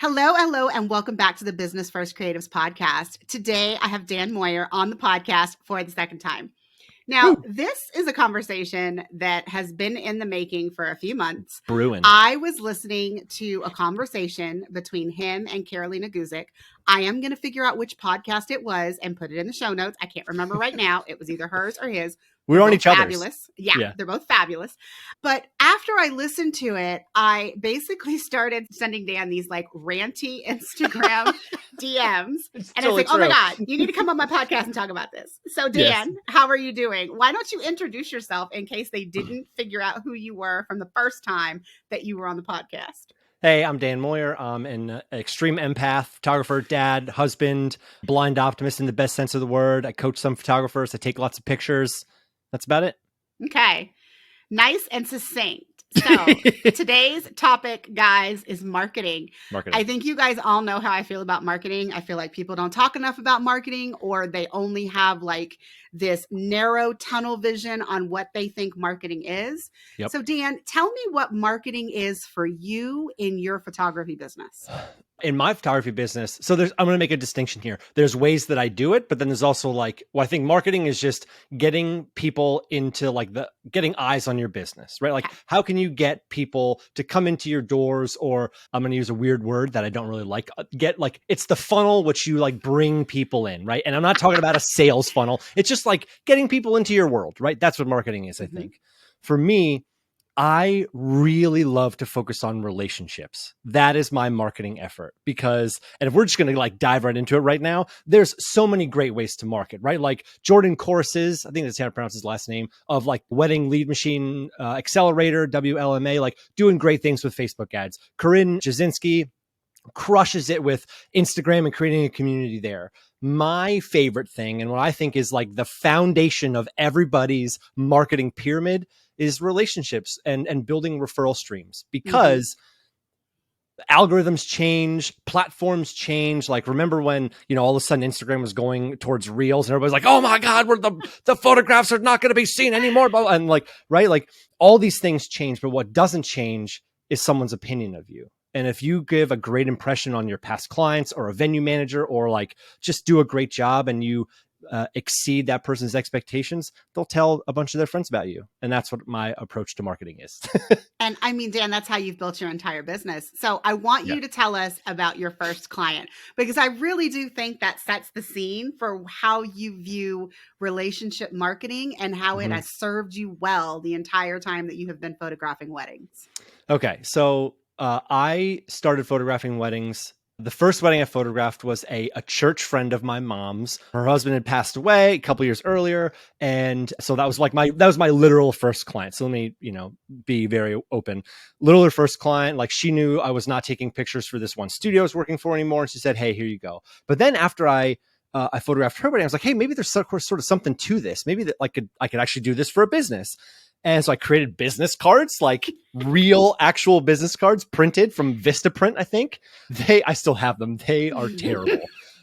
Hello, hello, and welcome back to the Business First Creatives podcast. Today, I have Dan Moyer on the podcast for the second time. Now, this is a conversation that has been in the making for a few months. Brewing. I was listening to a conversation between him and Carolina Guzik. I am going to figure out which podcast it was and put it in the show notes. I can't remember right now. It was either hers or his. We were on each other's. Fabulous. Yeah, they're both fabulous. But after I listened to it, I basically started sending Dan these like ranty Instagram DMs. And I was like, oh my God, you need to come on my podcast and talk about this. So Dan, How are you doing? Why don't you introduce yourself in case they didn't figure out who you were from the first time that you were on the podcast? Hey, I'm Dan Moyer. I'm an extreme empath, photographer, dad, husband, blind optimist in the best sense of the word. I coach some photographers. I take lots of pictures. That's about it. Okay. Nice and succinct. So today's topic, guys, is marketing. I think you guys all know how I feel about marketing. I feel like people don't talk enough about marketing, or they only have like this narrow tunnel vision on what they think marketing is. Yep. So Dan, tell me what marketing is for you in your photography business. In my photography business, so I'm going to make a distinction here. There's ways that I do it, but then there's also like, well, I think marketing is just getting people into like getting eyes on your business, right? Like how can you get people to come into your doors, or I'm going to use a weird word that I don't really like, it's the funnel, which you like bring people in, right? And I'm not talking about a sales funnel. It's just like getting people into your world, right? That's what marketing is, I think. For me, I really love to focus on relationships. That is my marketing effort and if we're just going to like dive right into it right now, there's so many great ways to market, right? Like Jordan Courses, I think that's how to pronounce his last name, of like Wedding Lead Machine Accelerator, WLMA, like doing great things with Facebook ads. Corinne Jasinski crushes it with Instagram and creating a community there. My favorite thing, and what I think is like the foundation of everybody's marketing pyramid, is relationships and building referral streams, because algorithms change, platforms change. Like remember when, all of a sudden Instagram was going towards reels and everybody's like, oh my God, the photographs are not going to be seen anymore. And like, right. Like all these things change, but what doesn't change is someone's opinion of you. And if you give a great impression on your past clients or a venue manager, or like just do a great job and you exceed that person's expectations, they'll tell a bunch of their friends about you. And that's what my approach to marketing is. And I mean, Dan, that's how you've built your entire business. So I want you to tell us about your first client, because I really do think that sets the scene for how you view relationship marketing and how it has served you well the entire time that you have been photographing weddings. Okay. So I started photographing weddings. The first wedding I photographed was a church friend of my mom's. Her husband had passed away a couple years earlier. And so that was my literal first client. So let me, be very open. Literal first client, like she knew I was not taking pictures for this one studio I was working for anymore. And she said, hey, here you go. But then after I photographed her wedding, I was like, hey, maybe there's sort of something to this. Maybe that I could actually do this for a business. And so I created business cards, like real actual business cards printed from Vistaprint, I think. I still have them. They are terrible.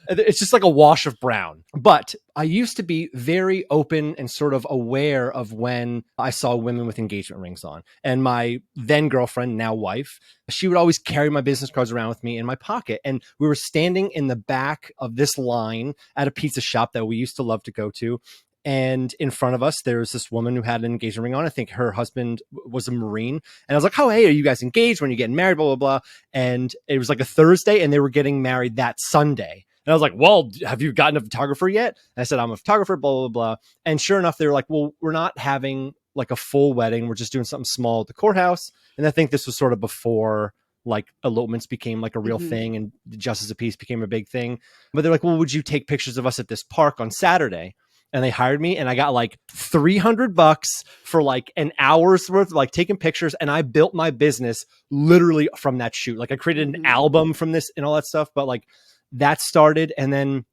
It's just like a wash of brown. But I used to be very open and sort of aware of when I saw women with engagement rings on. And my then girlfriend, now wife, she would always carry my business cards around with me in my pocket. And we were standing in the back of this line at a pizza shop that we used to love to go to. And in front of us, there was this woman who had an engagement ring on. I think her husband was a Marine. And I was like, oh, hey, are you guys engaged? When are you getting married? Blah, blah, blah. And it was like a Thursday and they were getting married that Sunday. And I was like, well, have you gotten a photographer yet? And I said, I'm a photographer, blah, blah, blah. And sure enough, they were like, well, we're not having like a full wedding. We're just doing something small at the courthouse. And I think this was sort of before like elopements became like a real thing and justice of peace became a big thing. But they're like, well, would you take pictures of us at this park on Saturday? And they hired me and I got like $300 for like an hour's worth of like taking pictures. And I built my business literally from that shoot. Like I created an album from this and all that stuff, but like that started. And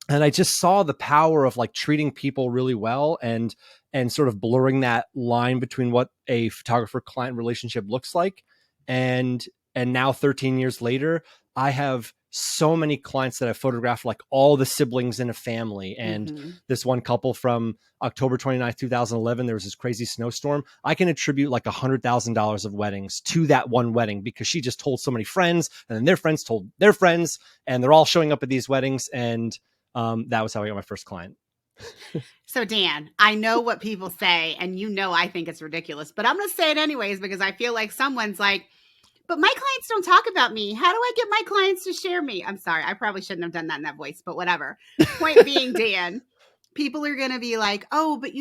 I just saw the power of like treating people really well and sort of blurring that line between what a photographer client relationship looks like. And now 13 years later, I have so many clients that I photographed, like all the siblings in a family. And this one couple from October 29th, 2011, there was this crazy snowstorm. I can attribute like $100,000 of weddings to that one wedding because she just told so many friends, and then their friends told their friends, and they're all showing up at these weddings. And that was how I got my first client. So Dan, I know what people say, and I think it's ridiculous, but I'm going to say it anyways because I feel like someone's like, but my clients don't talk about me. How do I get my clients to share me? I'm sorry. I probably shouldn't have done that in that voice, but whatever. Point being, Dan, people are going to be like, oh, but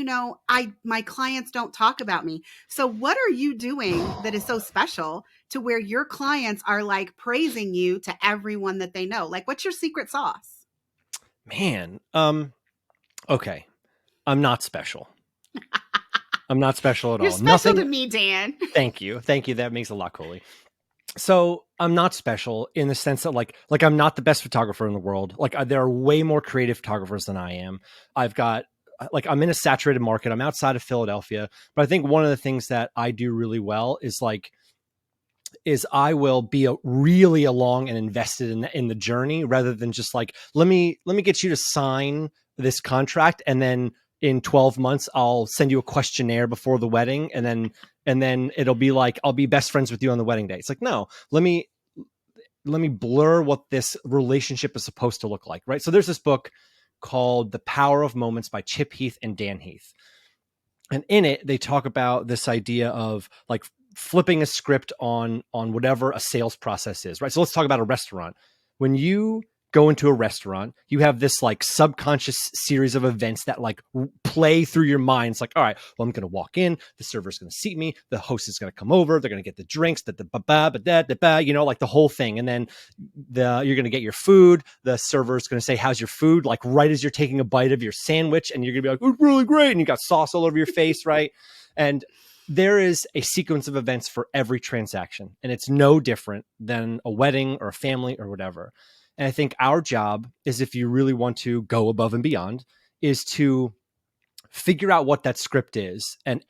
my clients don't talk about me. So what are you doing that is so special to where your clients are like praising you to everyone that they know? Like, what's your secret sauce? Man, okay. I'm not special. I'm not special at all. You're special to me, Dan. Thank you. That makes a lot, Colie. So I'm not special in the sense that like I'm not the best photographer in the world. Like there are way more creative photographers than I am. I'm in a saturated market. I'm outside of Philadelphia, but I think one of the things that I do really well is I will be really along and invested in the journey rather than just like, let me get you to sign this contract. And then in 12 months, I'll send you a questionnaire before the wedding. And then it'll be like, I'll be best friends with you on the wedding day. It's like, no, let me blur what this relationship is supposed to look like. Right. So there's this book called The Power of Moments by Chip Heath and Dan Heath. And in it, they talk about this idea of like flipping a script on whatever a sales process is, right? So let's talk about a restaurant. When you go into a restaurant, you have this like subconscious series of events that like play through your mind. It's like, all right, well, I'm going to walk in, the server's going to seat me, the host is going to come over, they're going to get the drinks, like the whole thing. And then you're going to get your food. The server's going to say, how's your food? Like right as you're taking a bite of your sandwich, and you're going to be like, it's really great. And you got sauce all over your face, right? And there is a sequence of events for every transaction, and it's no different than a wedding or a family or whatever. And I think our job is, if you really want to go above and beyond, is to figure out what that script is. And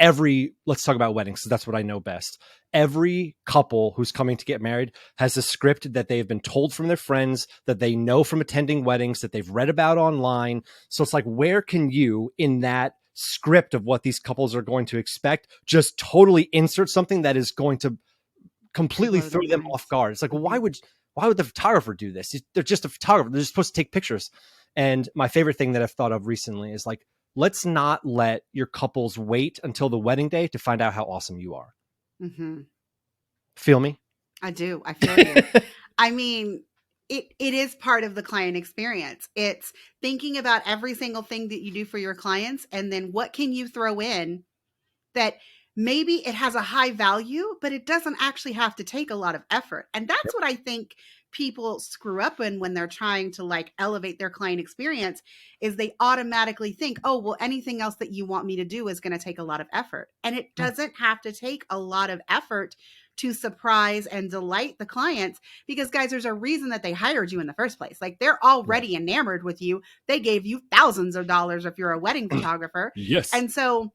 let's talk about weddings, because that's what I know best. Every couple who's coming to get married has a script that they've been told from their friends, that they know from attending weddings, that they've read about online. So it's like, where can you, in that script of what these couples are going to expect, just totally insert something that is going to completely throw them off guard? It's like, well, why would the photographer do this? They're just a photographer. They're just supposed to take pictures. And my favorite thing that I've thought of recently is like, let's not let your couples wait until the wedding day to find out how awesome you are. Mm-hmm. Feel me? I do. I feel you. I mean, it is part of the client experience. It's thinking about every single thing that you do for your clients, and then what can you throw in that maybe it has a high value, but it doesn't actually have to take a lot of effort. And that's what I think people screw up in when they're trying to like elevate their client experience, is they automatically think, oh, well, anything else that you want me to do is going to take a lot of effort. And it doesn't have to take a lot of effort to surprise and delight the clients, because guys, there's a reason that they hired you in the first place. Like, they're already enamored with you. They gave you thousands of dollars if you're a wedding photographer. Yes. And so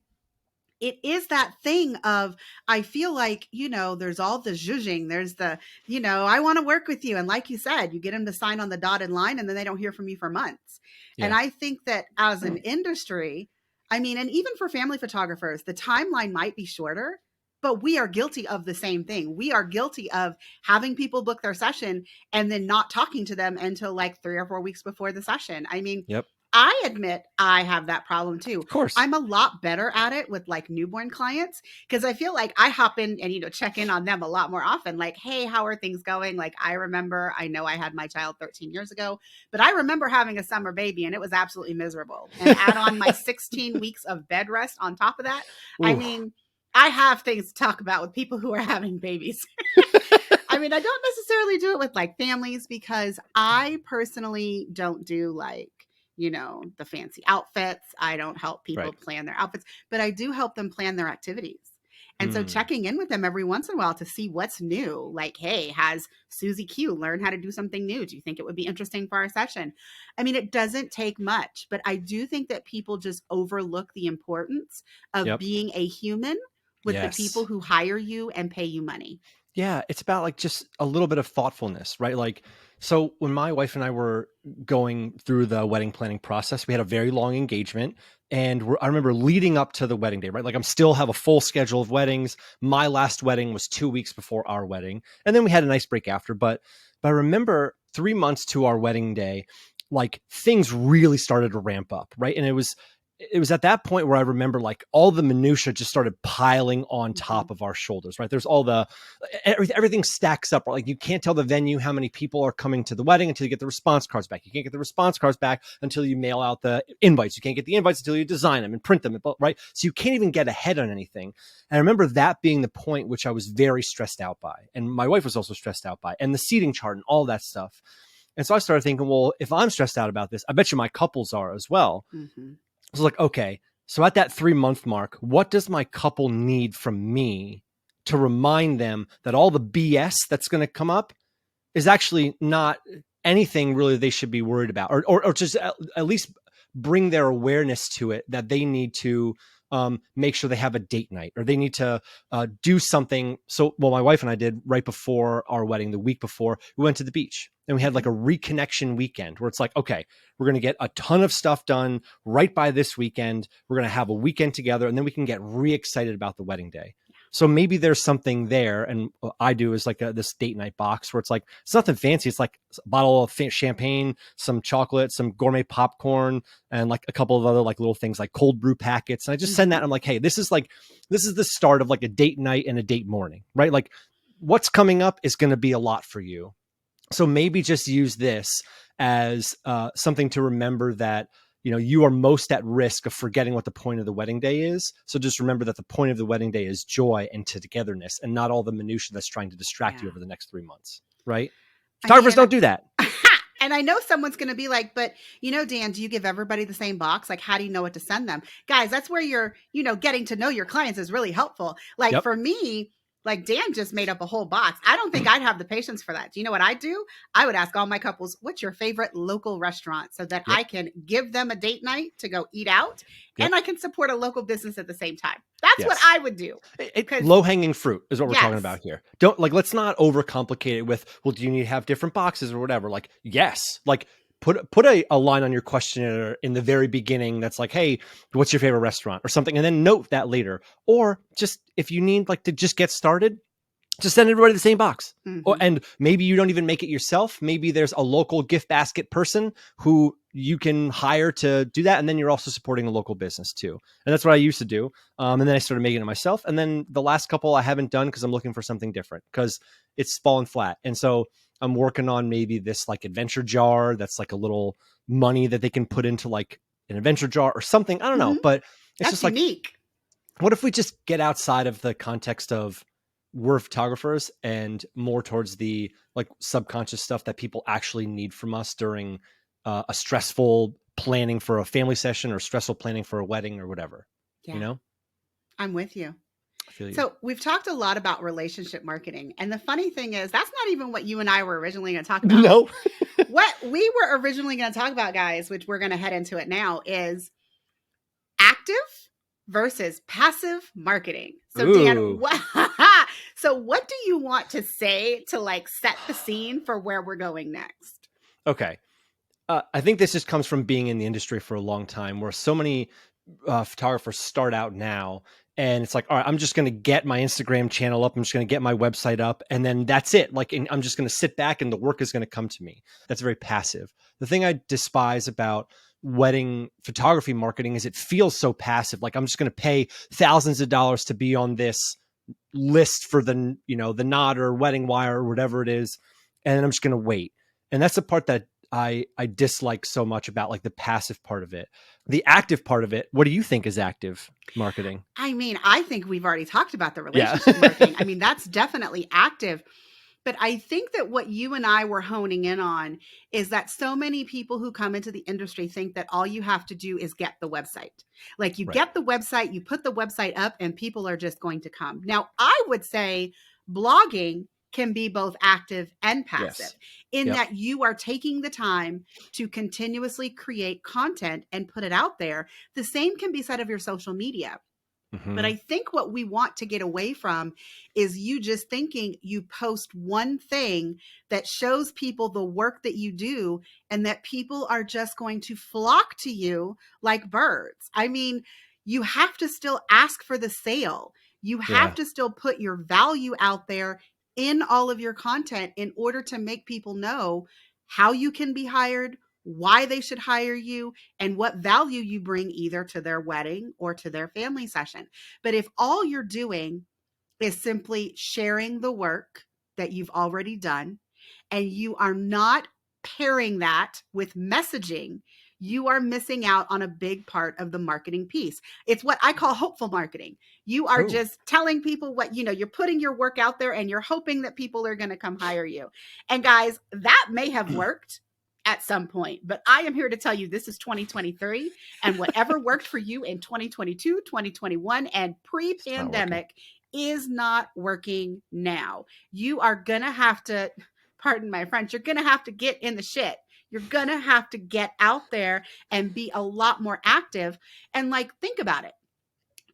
it is that thing of, I feel like, there's all the zhuzhing. There's the, I want to work with you. And like you said, you get them to sign on the dotted line and then they don't hear from you for months. Yeah. And I think that as an industry, and even for family photographers, the timeline might be shorter, but we are guilty of the same thing. We are guilty of having people book their session and then not talking to them until like 3 or 4 weeks before the session. Yep. I admit I have that problem too. Of course. I'm a lot better at it with like newborn clients, because I feel like I hop in and, check in on them a lot more often. Like, hey, how are things going? Like, I know I had my child 13 years ago, but I remember having a summer baby and it was absolutely miserable. And add on my 16 weeks of bed rest on top of that. Ooh. I have things to talk about with people who are having babies. I don't necessarily do it with like families, because I personally don't do like, the fancy outfits. I don't help people plan their outfits, but I do help them plan their activities. And so checking in with them every once in a while to see what's new. Like, hey, has Susie Q learned how to do something new? Do you think it would be interesting for our session? It doesn't take much, but I do think that people just overlook the importance of being a human with the people who hire you and pay you money. Yeah, it's about like just a little bit of thoughtfulness, right? Like, so when my wife and I were going through the wedding planning process, we had a very long engagement. And I remember leading up to the wedding day, right? Like, I'm still have a full schedule of weddings. My last wedding was 2 weeks before our wedding. And then we had a nice break after. But I remember 3 months to our wedding day, like things really started to ramp up, right? And it was at that point where I remember like all the minutia just started piling on top of our shoulders, right? There's all the everything stacks up. Like you can't tell the venue how many people are coming to the wedding until you get the response cards back. You can't get the response cards back until you mail out the invites. You can't get the invites until you design them and print them, right? So you can't even get ahead on anything. And I remember that being the point which I was very stressed out by, and my wife was also stressed out by, and the seating chart and all that stuff. And so I started thinking, well, if I'm stressed out about this, I bet you my couples are as well. Mm-hmm. I was like, okay, so at that 3 month mark, what does my couple need from me to remind them that all the BS that's going to come up is actually not anything really they should be worried about, or just at least bring their awareness to it, that they need to make sure they have a date night, or they need to do something. So, well, my wife and I did right before our wedding, the week before, we went to the beach and we had like a reconnection weekend where it's like, okay, we're going to get a ton of stuff done right by this weekend. We're going to have a weekend together, and then we can get re-excited about the wedding day. So maybe there's something there. And what I do is like this date night box where it's like, it's nothing fancy. It's like a bottle of champagne, some chocolate, some gourmet popcorn, and like a couple of other like little things like cold brew packets. And I just send that. And I'm like, hey, this is the start of like a date night and a date morning, right? Like what's coming up is going to be a lot for you. So maybe just use this as something to remember that, you are most at risk of forgetting what the point of the wedding day is. So just remember that the point of the wedding day is joy and togetherness, and not all the minutia that's trying to distract you over the next 3 months, right? Photographers don't do that. And I know someone's going to be like, but Dan, do you give everybody the same box? Like, how do you know what to send them? Guys, that's where you're, getting to know your clients is really helpful. Like for me, like Dan just made up a whole box. I don't think I'd have the patience for that. Do you know what I'd do? I would ask all my couples, what's your favorite local restaurant, so that I can give them a date night to go eat out, and I can support a local business at the same time. That's what I would do. Low-hanging fruit is what we're talking about here. Let's not overcomplicate it with, well, do you need to have different boxes or whatever? Like, yes, like put a line on your questionnaire in the very beginning that's like, hey, what's your favorite restaurant or something, and then note that later. Or just if you need like to just get started, just send everybody the same box. And maybe you don't even make it yourself. Maybe there's a local gift basket person who you can hire to do that. And then you're also supporting a local business too. And that's what I used to do. And then I started making it myself. And then the last couple I haven't done because I'm looking for something different, because it's fallen flat. And so I'm working on maybe this like adventure jar that's like a little money that they can put into like an adventure jar or something. I don't know, but it's that's just unique. Like, what if we just get outside of the context of we're photographers and more towards the like subconscious stuff that people actually need from us during a stressful planning for a family session or stressful planning for a wedding or whatever, I'm with you. I feel you. So we've talked a lot about relationship marketing. And the funny thing is, that's not even what you and I were originally going to talk about. No. What we were originally going to talk about, guys, which we're going to head into it now, is active versus passive marketing. So Dan, so what do you want to say to like set the scene for where we're going next? Okay. I think this just comes from being in the industry for a long time, where so many photographers start out now, and it's like, all right, I'm just going to get my Instagram channel up. I'm just going to get my website up, and then that's it. Like, I'm just going to sit back and the work is going to come to me. That's very passive. The thing I despise about wedding photography marketing is it feels so passive. Like, I'm just going to pay thousands of dollars to be on this list for the knot or wedding wire or whatever it is, and then I'm just going to wait. And that's the part that I dislike so much about like the passive part of it. The active part of it, what do you think is active marketing? I mean, I think we've already talked about the relationship marketing. I mean, that's definitely active. But I think that what you and I were honing in on is that so many people who come into the industry think that all you have to do is get the website. Like you get the website, you put the website up, and people are just going to come. Now, I would say blogging can be both active and passive in that you are taking the time to continuously create content and put it out there. The same can be said of your social media. But I think what we want to get away from is you just thinking you post one thing that shows people the work that you do and that people are just going to flock to you like birds. I mean, you have to still ask for the sale. You have to still put your value out there in all of your content in order to make people know how you can be hired, why they should hire you, and what value you bring either to their wedding or to their family session. But if all you're doing is simply sharing the work that you've already done, and you are not pairing that with messaging, you are missing out on a big part of the marketing piece. It's what I call hopeful marketing. You are just telling people what, you're putting your work out there and you're hoping that people are going to come hire you. And guys, that may have worked at some point, but I am here to tell you this is 2023, and whatever worked for you in 2022, 2021, and pre-pandemic is not working now. You are going to have to, pardon my French, you're going to have to get in the shit. You're going to have to get out there and be a lot more active. And think about it.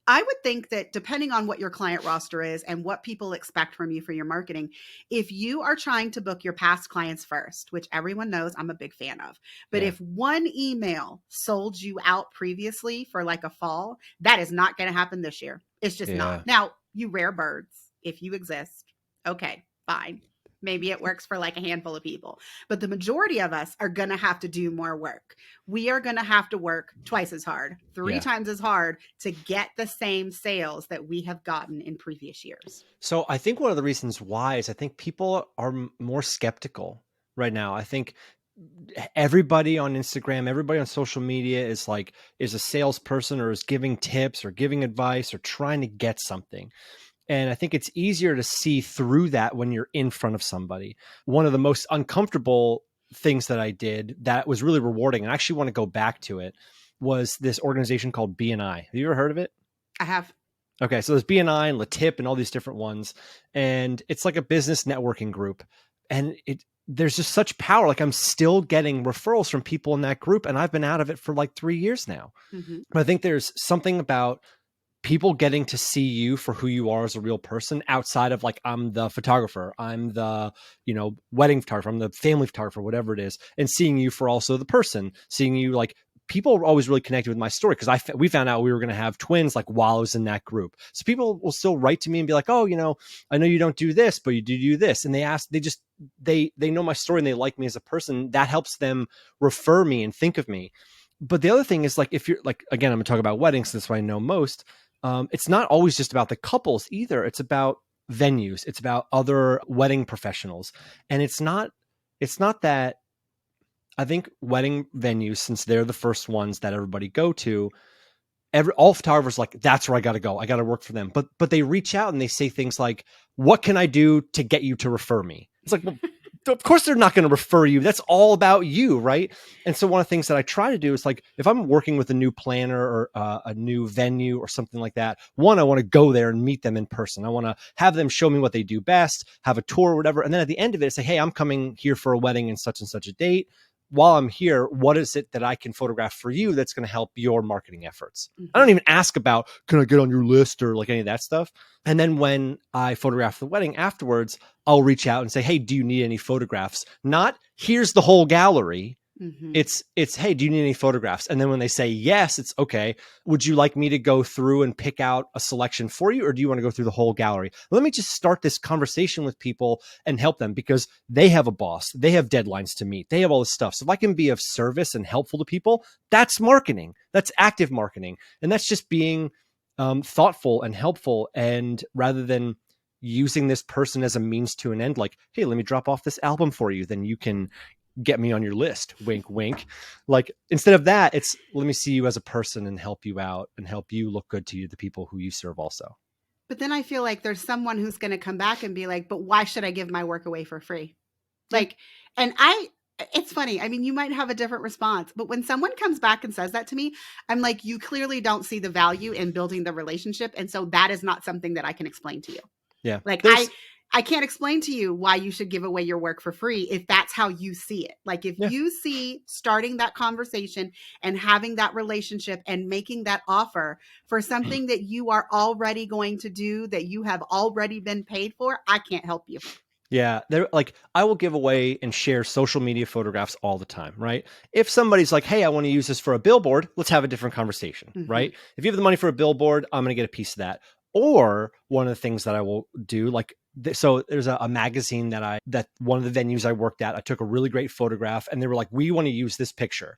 I would think that depending on what your client roster is and what people expect from you for your marketing, if you are trying to book your past clients first, which everyone knows I'm a big fan of, but if one email sold you out previously for a fall, that is not going to happen this year. It's just not. Now, you rare birds, if you exist, okay, fine. Maybe it works for a handful of people, but the majority of us are going to have to do more work. We are going to have to work twice as hard, three times as hard to get the same sales that we have gotten in previous years. So I think one of the reasons why is I think people are more skeptical right now. I think everybody on Instagram, everybody on social media is a salesperson or is giving tips or giving advice or trying to get something. And I think it's easier to see through that when you're in front of somebody. One of the most uncomfortable things that I did that was really rewarding, and I actually want to go back to it, was this organization called BNI. Have you ever heard of it? I have. Okay, so there's BNI and Latip and all these different ones. And it's like a business networking group. And there's just such power. I'm still getting referrals from people in that group, and I've been out of it for 3 years now. But I think there's something about people getting to see you for who you are as a real person outside of I'm the photographer, I'm the, wedding photographer, I'm the family photographer, whatever it is. And seeing you for also the person, seeing you people were always really connected with my story because we found out we were going to have twins while I was in that group. So people will still write to me and be like, oh, I know you don't do this, but you do this. And they know my story and they like me as a person. That helps them refer me and think of me. But the other thing is if you're again, I'm going to talk about weddings. That's what I know most. It's not always just about the couples either. It's about venues. It's about other wedding professionals. And it's not that. I think wedding venues, since they're the first ones that everybody go to, all photographers that's where I got to go. I got to work for them. But they reach out and they say things like, what can I do to get you to refer me? It's well, of course they're not going to refer you. That's all about you, right? And so one of the things that I try to do is if I'm working with a new planner or a new venue or something like that, one, I want to go there and meet them in person. I want to have them show me what they do best, have a tour or whatever. And then at the end of it, say, hey, I'm coming here for a wedding in such and such a date. While I'm here, what is it that I can photograph for you that's going to help your marketing efforts? I don't even ask about, can I get on your list or any of that stuff? And then when I photograph the wedding afterwards, I'll reach out and say, hey, do you need any photographs? Not here's the whole gallery. It's, hey, do you need any photographs? And then when they say yes, it's okay. Would you like me to go through and pick out a selection for you? Or do you want to go through the whole gallery? Let me just start this conversation with people and help them because they have a boss. They have deadlines to meet. They have all this stuff. So if I can be of service and helpful to people, that's marketing. That's active marketing. And that's just being thoughtful and helpful. And rather than using this person as a means to an end, hey, let me drop off this album for you. Then you can get me on your list, wink, wink. Instead of that, it's let me see you as a person and help you out and help you look good to you, the people who you serve also. But then I feel there's someone who's going to come back and be but why should I give my work away for free? It's funny. I mean, you might have a different response, but when someone comes back and says that to me, I'm you clearly don't see the value in building the relationship. And so that is not something that I can explain to you. Yeah. I can't explain to you why you should give away your work for free if that's how you see it. Like if you see starting that conversation and having that relationship and making that offer for something that you are already going to do, that you have already been paid for, I can't help you. Yeah, they're like, I will give away and share social media photographs all the time, right? If somebody's like, hey, I want to use this for a billboard, let's have a different conversation, right? If you have the money for a billboard, I'm going to get a piece of that. Or one of the things that I will do, like, so there's a magazine that one of the venues I worked at, I took a really great photograph and they were like, we want to use this picture.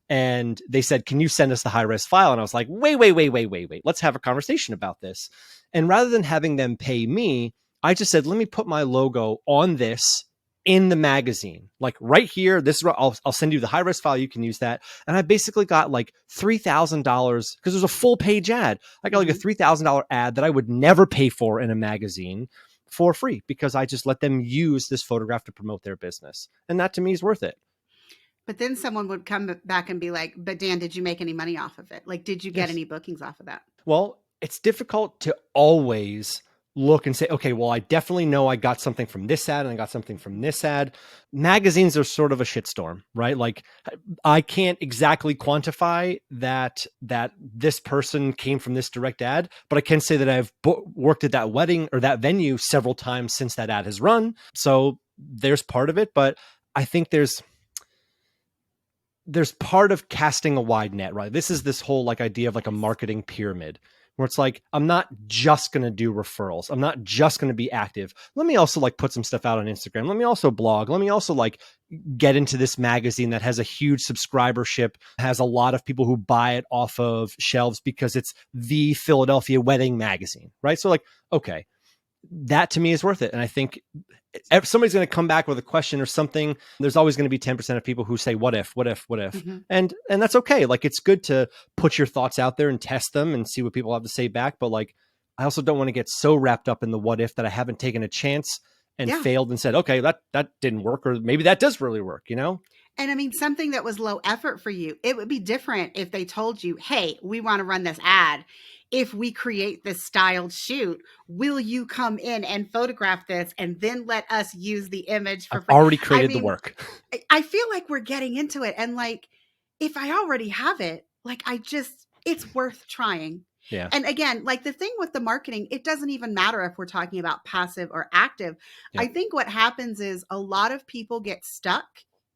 And they said, can you send us the high-res file? And I was like, wait. Let's have a conversation about this. And rather than having them pay me, I just said, let me put my logo on this in the magazine, like right here. This is what I'll send you the high-res file. You can use that. And I basically got like $3,000 because it was a full page ad. I got like a $3,000 ad that I would never pay for in a magazine for free because I just let them use this photograph to promote their business. And that to me is worth it. But then someone would come back and be like, but Dan, did you make any money off of it? Like, did you get any bookings off of that? Well, it's difficult to always look and say, okay, well, I definitely know I got something from this ad and I got something from this ad. Magazines are sort of a shitstorm, right? Like I can't exactly quantify that this person came from this direct ad, but I can say that I've worked at that wedding or that venue several times since that ad has run. So there's part of it, but I think there's part of casting a wide net, right? This is this whole like idea of like a marketing pyramid where it's like, I'm not just going to do referrals. I'm not just going to be active. Let me also like put some stuff out on Instagram. Let me also blog. Let me also like get into this magazine that has a huge subscribership, has a lot of people who buy it off of shelves because it's the Philadelphia wedding magazine, right? So like, okay, that to me is worth it. And I think if somebody's going to come back with a question or something, there's always going to be 10% of people who say, what if? And that's okay. Like, it's good to put your thoughts out there and test them and see what people have to say back. But like, I also don't want to get so wrapped up in the what if that I haven't taken a chance and failed and said, okay, that didn't work. Or maybe that does really work, you know? And I mean, something that was low effort for you, it would be different if they told you, hey, we want to run this ad. If we create this styled shoot, will you come in and photograph this and then let us use the image for free? I've already created the work. I feel like we're getting into it. And like, if I already have it, like it's worth trying. Yeah. And again, like the thing with the marketing, it doesn't even matter if we're talking about passive or active. Yep. I think what happens is a lot of people get stuck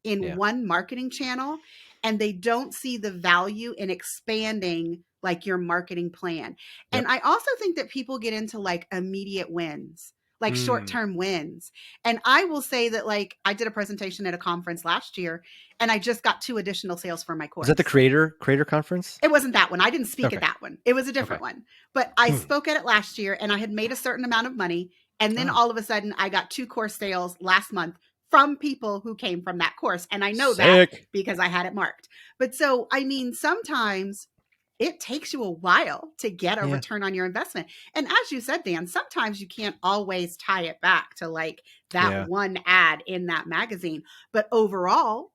in one marketing channel and they don't see the value in expanding like your marketing plan. And I also think that people get into like immediate wins, like short-term wins. And I will say that like I did a presentation at a conference last year and I just got 2 additional sales for my course. Is that the creator conference? It wasn't that one. I didn't speak at that one. It was a different one. But I spoke at it last year and I had made a certain amount of money. And then all of a sudden I got 2 course sales last month from people who came from that course. And I know that because I had it marked. But so, I mean, sometimes it takes you a while to get a return on your investment. And as you said, Dan, sometimes you can't always tie it back to like that one ad in that magazine. But overall,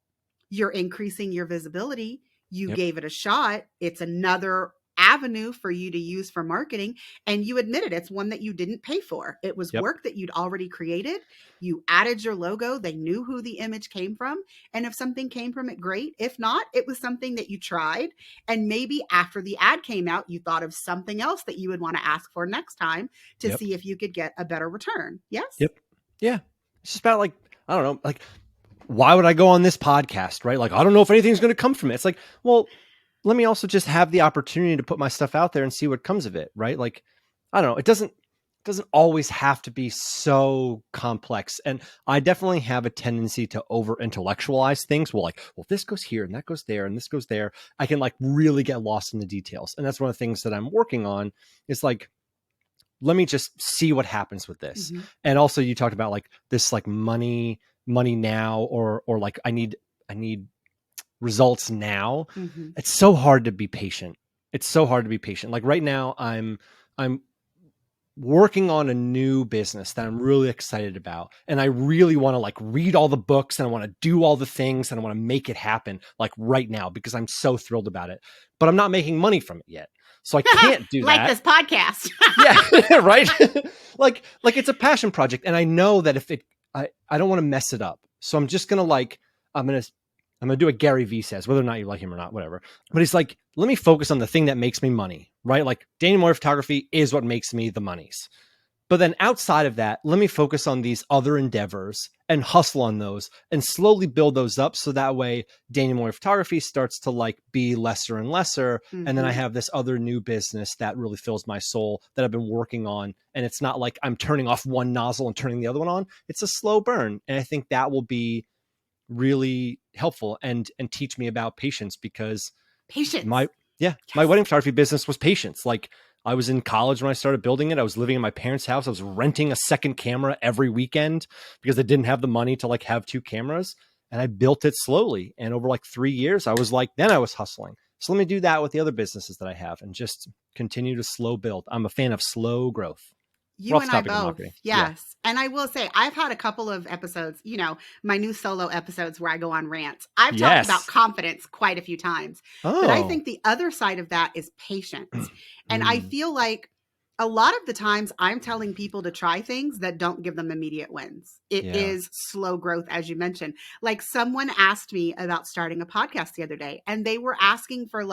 you're increasing your visibility. You gave it a shot. It's another avenue for you to use for marketing. And you admitted it's one that you didn't pay for. It was work that you'd already created. You added your logo. They knew who the image came from. And if something came from it, great. If not, it was something that you tried. And maybe after the ad came out, you thought of something else that you would want to ask for next time to see if you could get a better return. Yes? Yep. Yeah. It's just about like, I don't know, like, why would I go on this podcast, right? Like, I don't know if anything's going to come from it. It's like, well, let me also just have the opportunity to put my stuff out there and see what comes of it, right? Like, I don't know. It doesn't always have to be so complex. And I definitely have a tendency to over intellectualize things. Well, this goes here and that goes there and this goes there. I can like really get lost in the details. And that's one of the things that I'm working on is like, let me just see what happens with this. And also you talked about like this, like money now, or like I need results now. It's so hard to be patient. Like right now I'm working on a new business that I'm really excited about. And I really want to like read all the books and I want to do all the things and I want to make it happen like right now because I'm so thrilled about it, but I'm not making money from it yet. So I can't do like that. This podcast. Yeah, right. like it's a passion project. And I know that if I don't want to mess it up. So I'm just going to I'm going to do what Gary Vee says, whether or not you like him or not, whatever. But he's like, let me focus on the thing that makes me money, right? Like Daniel Moyer photography is what makes me the monies. But then outside of that, let me focus on these other endeavors and hustle on those and slowly build those up. So that way Daniel Moyer photography starts to be lesser and lesser. Mm-hmm. And then I have this other new business that really fills my soul that I've been working on. And it's not like I'm turning off one nozzle and turning the other one on. It's a slow burn. And I think that will be really helpful and teach me about patience, because my wedding photography business was patience. Like I was in college when I started building it. I was living in my parents' house. I was renting a second camera every weekend because I didn't have the money to have two cameras. And I built it slowly. And over 3 years, I was hustling. So let me do that with the other businesses that I have and just continue to slow build. I'm a fan of slow growth. You and I both. Yes. Yeah. And I will say, I've had a couple of episodes, my new solo episodes where I go on rants. I've talked about confidence quite a few times. But I think the other side of that is patience. And I feel like a lot of the times I'm telling people to try things that don't give them immediate wins. It is slow growth, as you mentioned. Like someone asked me about starting a podcast the other day, and they were asking for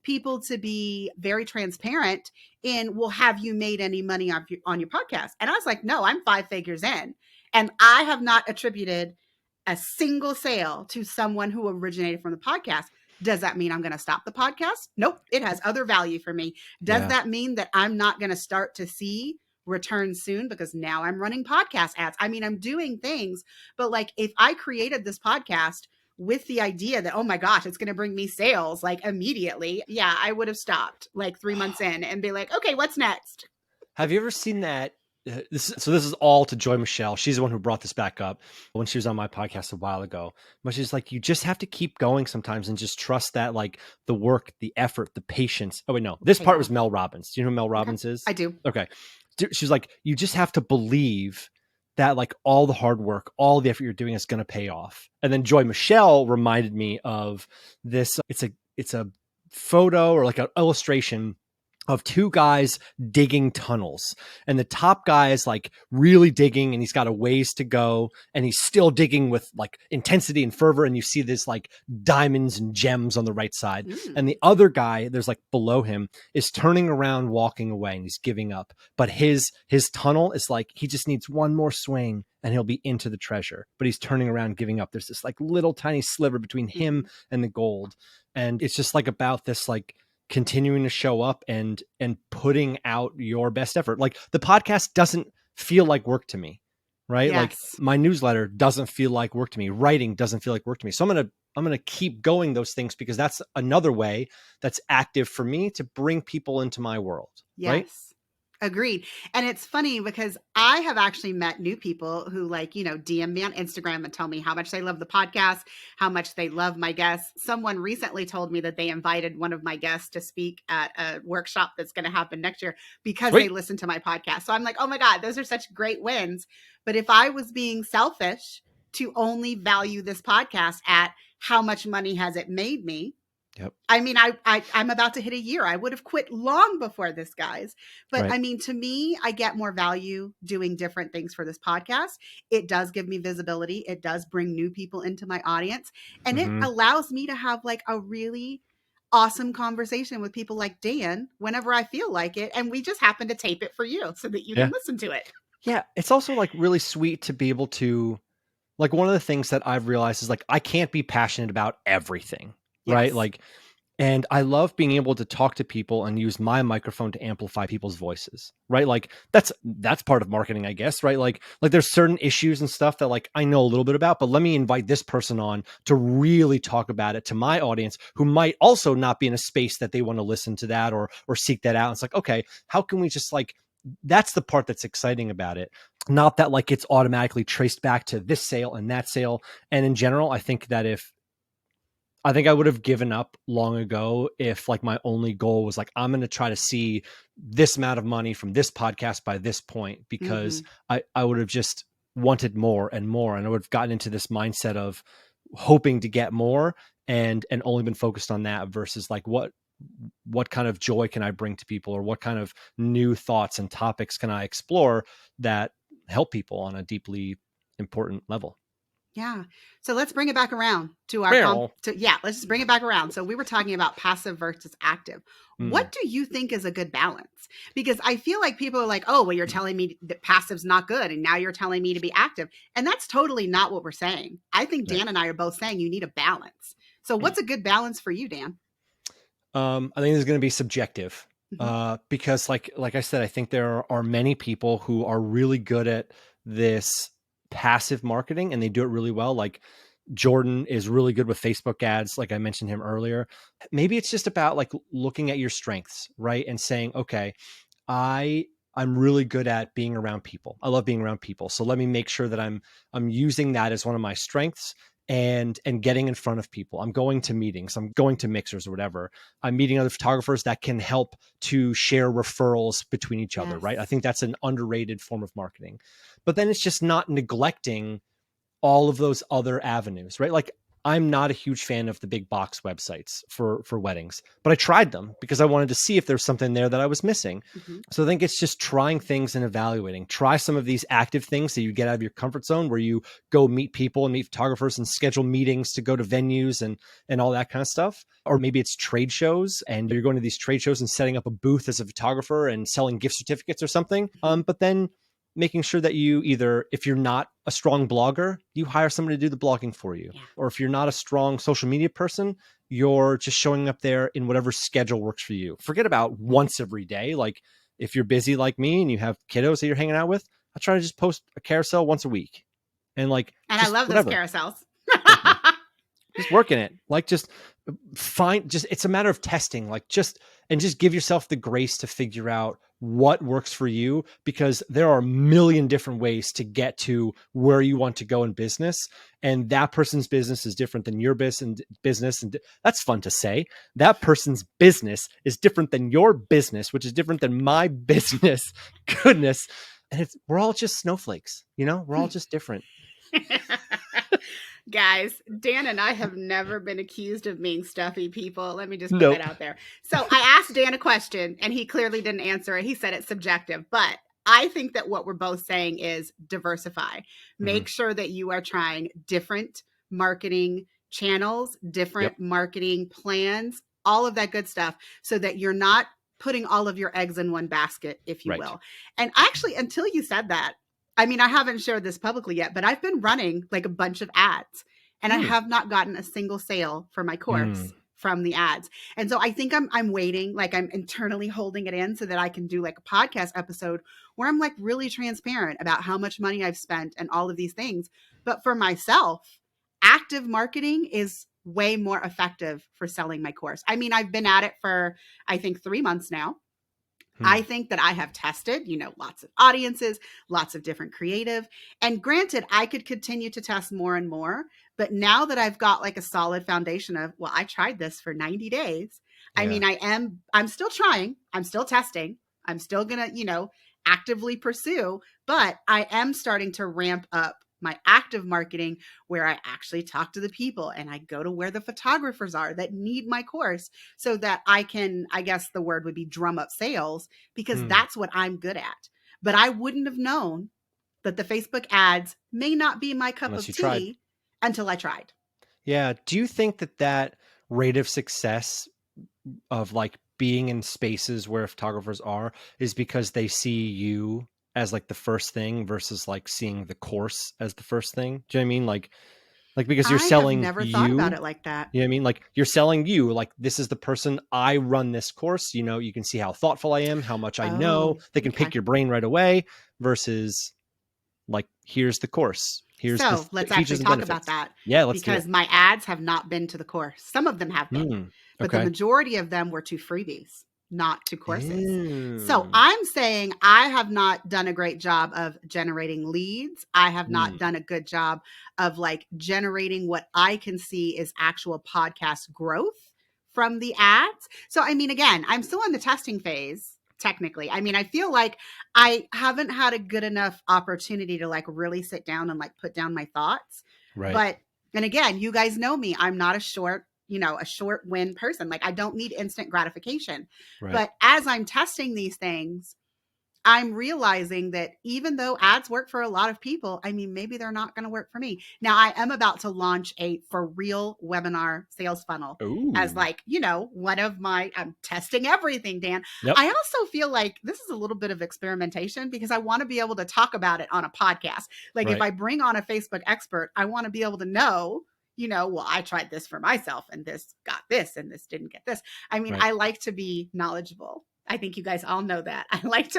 people to be very transparent in, well, have you made any money on your podcast? And I was like, no, I'm 5 figures in. And I have not attributed a single sale to someone who originated from the podcast. Does that mean I'm going to stop the podcast? Nope. It has other value for me. Does that mean that I'm not going to start to see returns soon because now I'm running podcast ads? I mean, I'm doing things, but if I created this podcast with the idea that, oh my gosh, it's going to bring me sales immediately, I would have stopped 3 months in and be like, okay, what's next? Have you ever seen that? This is all to Joy Michelle. She's the one who brought this back up when she was on my podcast a while ago. But she's like, you just have to keep going sometimes and just trust that the work, the effort, the patience. Oh wait, no, this part was Mel Robbins. Do you know who Mel Robbins is? I do. Okay. She's like, you just have to believe that all the hard work, all the effort you're doing is going to pay off. And then Joy Michelle reminded me of this. It's a photo or an illustration of 2 guys digging tunnels, and the top guy is really digging and he's got a ways to go and he's still digging with intensity and fervor. And you see this diamonds and gems on the right side. And the other guy, there's below him, is turning around, walking away, and he's giving up. But his tunnel is he just needs one more swing and he'll be into the treasure, but he's turning around, giving up. There's this little tiny sliver between him and the gold. And it's just about this, continuing to show up and putting out your best effort. The podcast doesn't feel like work to me, right? Yes. My newsletter doesn't feel like work to me. Writing doesn't feel like work to me. So I'm going to keep going those things because that's another way that's active for me to bring people into my world. Yes. Right? Agreed. And it's funny because I have actually met new people who DM me on Instagram and tell me how much they love the podcast, how much they love my guests. Someone recently told me that they invited one of my guests to speak at a workshop that's going to happen next year because they listened to my podcast. So I'm like, oh my God, those are such great wins. But if I was being selfish to only value this podcast at how much money has it made me, yep. I mean, I'm about to hit a year. I would have quit long before this, guys. But I mean, to me, I get more value doing different things for this podcast. It does give me visibility. It does bring new people into my audience. And it allows me to have a really awesome conversation with people like Dan whenever I feel like it. And we just happen to tape it for you so that you can listen to it. Yeah. It's also really sweet to be able to, one of the things that I've realized is I can't be passionate about everything. Right. And I love being able to talk to people and use my microphone to amplify people's voices. Right. That's part of marketing, I guess. Right. Like there's certain issues and stuff that I know a little bit about, but let me invite this person on to really talk about it to my audience who might also not be in a space that they want to listen to that or seek that out. It's okay, how can we just that's the part that's exciting about it. Not that it's automatically traced back to this sale and that sale. And in general, I think that I think I would have given up long ago if my only goal was I'm going to try to see this amount of money from this podcast by this point, because I would have just wanted more and more. And I would have gotten into this mindset of hoping to get more and only been focused on that versus what kind of joy can I bring to people, or what kind of new thoughts and topics can I explore that help people on a deeply important level. Yeah. So let's bring it back around to our let's just bring it back around. So we were talking about passive versus active. What do you think is a good balance? Because I feel like people are like, oh, well, you're telling me that passive's not good, and now you're telling me to be active. And that's totally not what we're saying. I think Dan and I are both saying you need a balance. So what's a good balance for you, Dan? I think it's going to be subjective. Because like I said, I think there are many people who are really good at this passive marketing and they do it really well. Like Jordan is really good with Facebook ads. Like I mentioned him earlier. Maybe it's just about like looking at your strengths, right? And saying, okay, I'm really good at being around people. I love being around people. So let me make sure that I'm using that as one of my strengths and getting in front of people. I'm going to meetings, I'm going to mixers or whatever. I'm meeting other photographers that can help to share referrals between each other, right? I think that's an underrated form of marketing. But then it's just not neglecting all of those other avenues, right? Like I'm not a huge fan of the big box websites for weddings, but I tried them because I wanted to see if there's something there that I was missing. So I think it's just trying things and evaluating. Try some of these active things that you get out of your comfort zone, where you go meet people and meet photographers and schedule meetings to go to venues and all that kind of stuff. Or maybe it's trade shows and you're going to these trade shows and setting up a booth as a photographer and selling gift certificates or something. But then making sure that you either, if you're not a strong blogger, you hire somebody to do the blogging for you. Yeah. Or if you're not a strong social media person, you're just showing up there in whatever schedule works for you. Forget about once every day. Like if you're busy like me and you have kiddos that you're hanging out with, I try to just post a carousel once a week. And I love those carousels. Just working it. Like just it's a matter of testing, just give yourself the grace to figure out what works for you, because there are a million different ways to get to where you want to go in business. And that person's business is different than your business. And that's fun to say. That person's business is different than your business, which is different than my business. Goodness. And we're all just snowflakes, we're all just different. Guys, Dan and I have never been accused of being stuffy people. Let me just put that out there. So I asked Dan a question and he clearly didn't answer it. He said it's subjective, but I think that what we're both saying is diversify. Make sure that you are trying different marketing channels, different marketing plans, all of that good stuff, so that you're not putting all of your eggs in one basket, if you will. And actually, until you said that, I mean, I haven't shared this publicly yet, but I've been running like a bunch of ads and I have not gotten a single sale for my course from the ads. And so I think I'm waiting, like I'm internally holding it in so that I can do like a podcast episode where I'm like really transparent about how much money I've spent and all of these things. But for myself, active marketing is way more effective for selling my course. I mean, I've been at it for, I think, 3 months now. I think that I have tested, lots of audiences, lots of different creative. And granted, I could continue to test more and more. But now that I've got like a solid foundation of, well, I tried this for 90 days. Yeah. I mean, I'm still trying. I'm still testing. I'm still going to, actively pursue. But I am starting to ramp up my active marketing, where I actually talk to the people and I go to where the photographers are that need my course, so that I can, I guess the word would be, drum up sales, because that's what I'm good at. But I wouldn't have known that the Facebook ads may not be my cup of tea until I tried. Yeah. Do you think that rate of success of like being in spaces where photographers are is because they see you as like the first thing versus like seeing the course as the first thing? Do you know what I mean? Like because you're selling you. I've never thought about it like that. You know what I mean? Like you're selling you, like this is the person, I run this course, you can see how thoughtful I am, how much I know. They can pick your brain right away versus like, here's the course. Let's actually talk about that. Yeah, let's do it. Because my ads have not been to the course. Some of them have been, but the majority of them were to freebies, not to courses. So I'm saying I have not done a great job of generating leads. I have not done a good job of like generating what I can see is actual podcast growth from the ads. So, I mean, again, I'm still in the testing phase. Technically, I mean, I feel like I haven't had a good enough opportunity to like really sit down and like put down my thoughts. Right. But, and again, you guys know me, I'm not a short a short win person. Like I don't need instant gratification. Right. But as I'm testing these things, I'm realizing that even though ads work for a lot of people, I mean, maybe they're not going to work for me. Now, I am about to launch a for real webinar sales funnel as like, one of I'm testing everything, Dan. Yep. I also feel like this is a little bit of experimentation because I want to be able to talk about it on a podcast. Like if I bring on a Facebook expert, I want to be able to know, well, I tried this for myself and this got this and this didn't get this. I mean, I like to be knowledgeable. I think you guys all know that. I like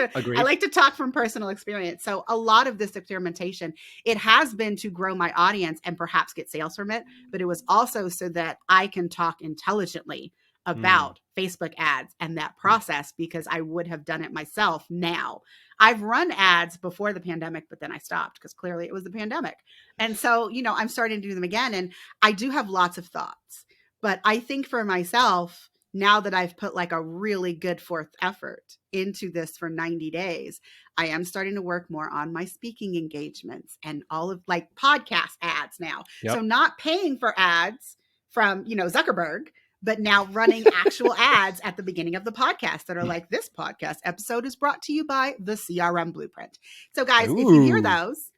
to talk from personal experience. So a lot of this experimentation, it has been to grow my audience and perhaps get sales from it, but it was also so that I can talk intelligently about Facebook ads and that process because I would have done it myself now. I've run ads before the pandemic, but then I stopped because clearly it was the pandemic. And so, I'm starting to do them again. And I do have lots of thoughts, but I think for myself, now that I've put like a really good forth effort into this for 90 days, I am starting to work more on my speaking engagements and all of like podcast ads now. Yep. So not paying for ads from, Zuckerberg, but now running actual ads at the beginning of the podcast that are like, this podcast episode is brought to you by the CRM Blueprint. So guys, if you hear those,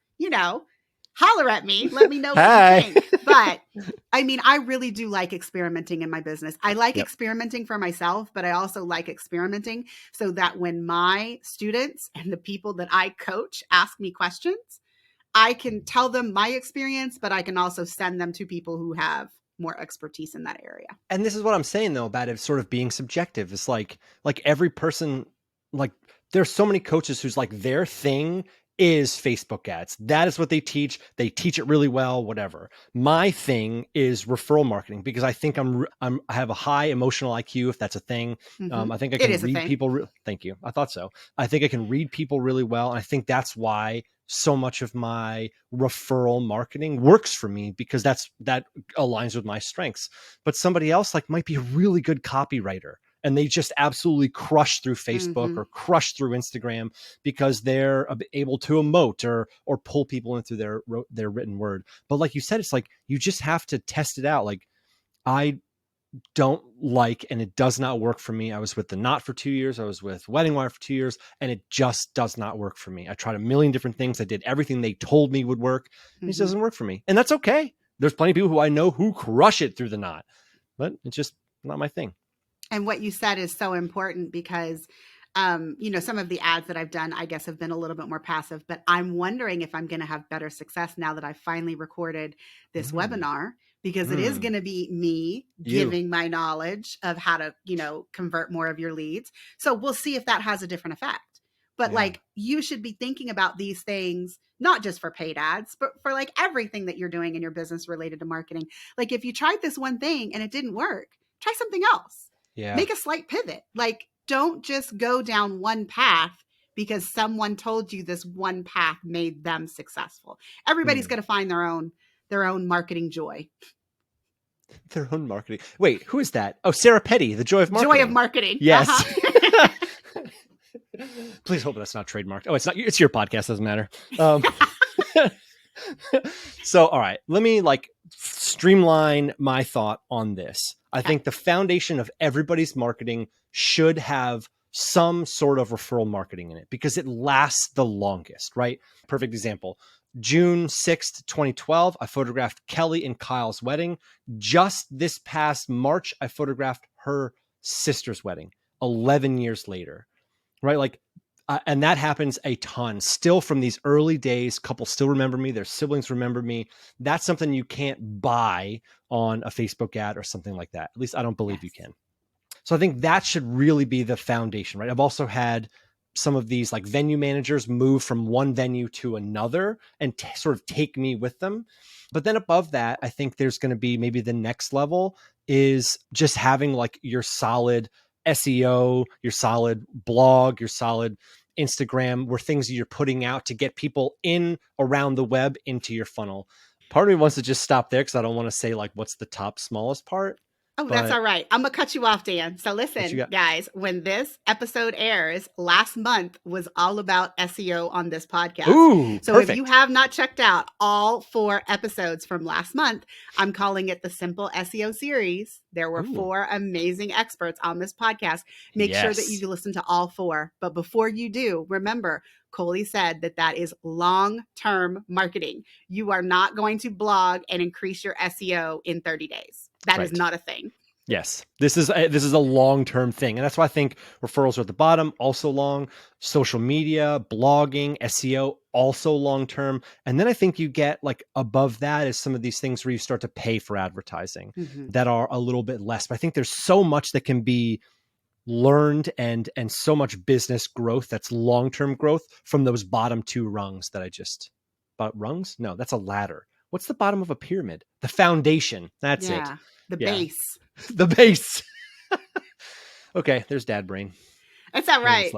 holler at me. Let me know what you think. But I mean, I really do like experimenting in my business. I like experimenting for myself, but I also like experimenting so that when my students and the people that I coach ask me questions, I can tell them my experience, but I can also send them to people who have more expertise in that area. And this is what I'm saying though about it sort of being subjective. It's like every person, like there's so many coaches who's like their thing is Facebook ads. That is what they teach. They teach it really well, whatever. My thing is referral marketing because I think I have a high emotional IQ, if that's a thing. I think I can read people. Thank you. I thought so. I think I can read people really well. And I think that's why so much of my referral marketing works for me because that aligns with my strengths. But somebody else like might be a really good copywriter and they just absolutely crush through Facebook or crush through Instagram because they're able to emote or pull people in through their written word. But like you said, it's like, you just have to test it out. Like I don't like, and it does not work for me. I was with The Knot for 2 years. I was with Wedding Wire for 2 years, and it just does not work for me. I tried a million different things. I did everything they told me would work. And it doesn't work for me. And that's okay. There's plenty of people who I know who crush it through The Knot, but it's just not my thing. And what you said is so important because, some of the ads that I've done, I guess, have been a little bit more passive, but I'm wondering if I'm going to have better success now that I've finally recorded this webinar, because it is going to be me giving my knowledge of how to, convert more of your leads. So we'll see if that has a different effect. But like, you should be thinking about these things, not just for paid ads, but for like everything that you're doing in your business related to marketing. Like if you tried this one thing and it didn't work, try something else. Yeah. Make a slight pivot. Like, don't just go down one path because someone told you this one path made them successful. Everybody's going to find their own marketing joy. Their own marketing. Wait, who is that? Oh, Sarah Petty, the joy of marketing. Joy of marketing. Yes. Please hope that's not trademarked. Oh, it's not. It's your podcast. Doesn't matter. So, all right, let me streamline my thought on this. I think the foundation of everybody's marketing should have some sort of referral marketing in it because it lasts the longest, right? Perfect example. June 6th, 2012, I photographed Kelly and Kyle's wedding. Just this past March, I photographed her sister's wedding 11 years later, right? And that happens a ton still from these early days. Couples still remember me. Their siblings remember me. That's something you can't buy on a Facebook ad or something like that. At least I don't believe you can. So I think that should really be the foundation, right? I've also had some of these venue managers move from one venue to another and sort of take me with them. But then above that, I think there's going to be maybe the next level is just having your solid SEO, your solid blog, your solid Instagram, where things you're putting out to get people in around the web into your funnel. Part of me wants to just stop there because I don't want to say what's the top smallest part. Oh, that's all right. I'm going to cut you off, Dan. So listen, guys, when this episode airs, last month was all about SEO on this podcast. Ooh, so perfect. If you have not checked out all 4 episodes from last month, I'm calling it the Simple SEO series. There were 4 amazing experts on this podcast. Make sure that you listen to all 4. But before you do, remember, Colie said that is long-term marketing. You are not going to blog and increase your SEO in 30 days. That is not a thing. Yes, this is a long-term thing. And that's why I think referrals are at the bottom, also long. Social media, blogging, SEO, also long-term. And then I think you get like above that is some of these things where you start to pay for advertising that are a little bit less. But I think there's so much that can be learned and so much business growth that's long-term growth from those bottom 2 rungs that I just rungs? No, that's a ladder. What's the bottom of a pyramid? The foundation. That's it. The base. The base. Okay, there's dad brain. It's all right.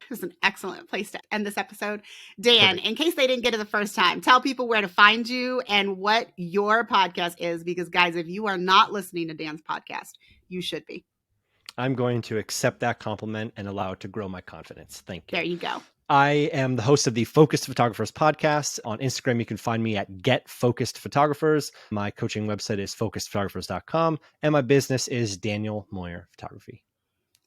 It's an excellent place to end this episode. Dan, in case they didn't get it the first time, tell people where to find you and what your podcast is. Because guys, if you are not listening to Dan's podcast, you should be. I'm going to accept that compliment and allow it to grow my confidence. Thank you. There you go. I am the host of the Focused Photographers podcast. On Instagram, you can find me at Get Focused Photographers. My coaching website is focusedphotographers.com. And my business is Daniel Moyer Photography.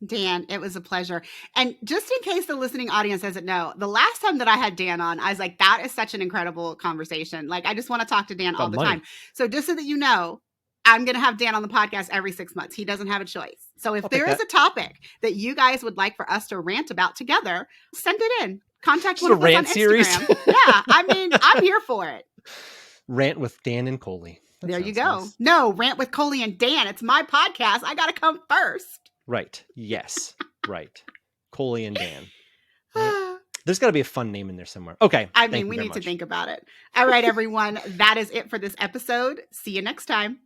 Dan, it was a pleasure. And just in case the listening audience doesn't know, the last time that I had Dan on, I was like, that is such an incredible conversation. Like, I just want to talk to Dan all the time. So just so that you know, I'm going to have Dan on the podcast every 6 months. He doesn't have a choice. So if there is a topic that you guys would like for us to rant about together, send it in. Contact one of us on Instagram. Series. Yeah, I mean, I'm here for it. Rant with Dan and Colie. There you go. Nice. No, Rant with Colie and Dan. It's my podcast. I got to come first. Right. Yes. Right. Colie and Dan. Right. There's got to be a fun name in there somewhere. Okay. I mean, we need to think about it. All right, everyone. That is it for this episode. See you next time.